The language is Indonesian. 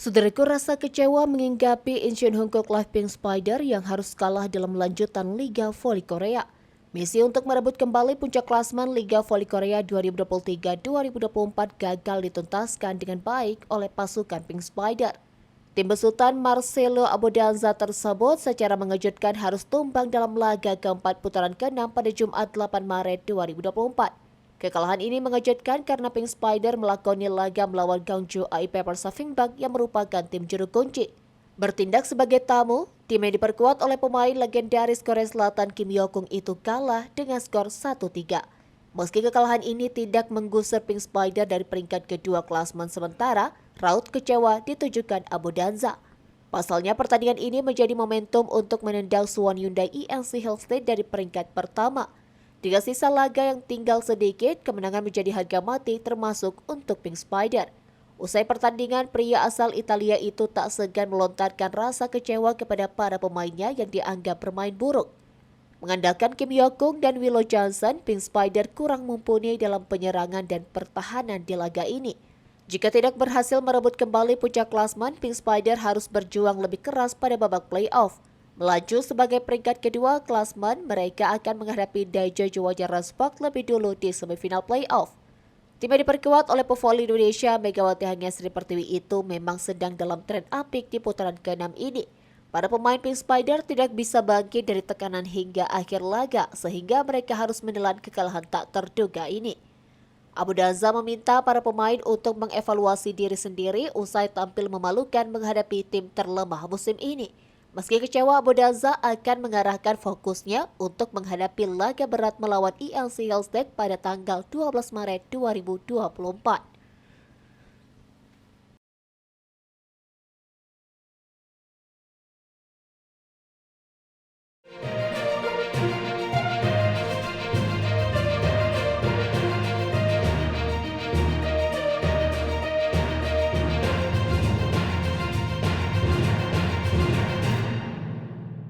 Saudaraku, rasa kecewa menginggapi Incheon Hongkong Live Pink Spider yang harus kalah dalam lanjutan Liga Voli Korea. Misi untuk merebut kembali puncak klasmen Liga Voli Korea 2023-2024 gagal dituntaskan dengan baik oleh pasukan Pink Spider. Tim besutan Marcelo Abodanza tersebut secara mengejutkan harus tumbang dalam laga keempat putaran ke-6 pada Jumat 8 Maret 2024. Kekalahan ini mengejutkan karena Pink Spider melakoni laga melawan Gwangju AIP Persafingbank yang merupakan tim juru kunci. Bertindak sebagai tamu, tim yang diperkuat oleh pemain legendaris Korea Selatan Kim Hyokung itu kalah dengan skor 1-3. Meski kekalahan ini tidak menggusur Pink Spider dari peringkat kedua klasmen sementara, raut kecewa ditujukan Abodanza. Pasalnya pertandingan ini menjadi momentum untuk menendang Suwon Hyundai INC Hillstate dari peringkat pertama. Dengan sisa laga yang tinggal sedikit, kemenangan menjadi harga mati termasuk untuk Pink Spider. Usai pertandingan, pria asal Italia itu tak segan melontarkan rasa kecewa kepada para pemainnya yang dianggap bermain buruk. Mengandalkan Kim Hyokung dan Willow Johnson, Pink Spider kurang mumpuni dalam penyerangan dan pertahanan di laga ini. Jika tidak berhasil merebut kembali puncak klasmen, Pink Spider harus berjuang lebih keras pada babak playoff. Melaju sebagai peringkat kedua klasmen, mereka akan menghadapi Daejeon Jwanjeonspor lebih dulu di semifinal playoff. Tim yang diperkuat oleh pevoli Indonesia Megawati Hangga Sri Pertiwi itu memang sedang dalam tren apik di putaran ke-6 ini. Para pemain Pink Spider tidak bisa bangkit dari tekanan hingga akhir laga sehingga mereka harus menelan kekalahan tak terduga ini. Abodanza meminta para pemain untuk mengevaluasi diri sendiri usai tampil memalukan menghadapi tim terlemah musim ini. Meski kecewa, Abodanza akan mengarahkan fokusnya untuk menghadapi laga berat melawan INC Hillstate pada tanggal 12 Maret 2024.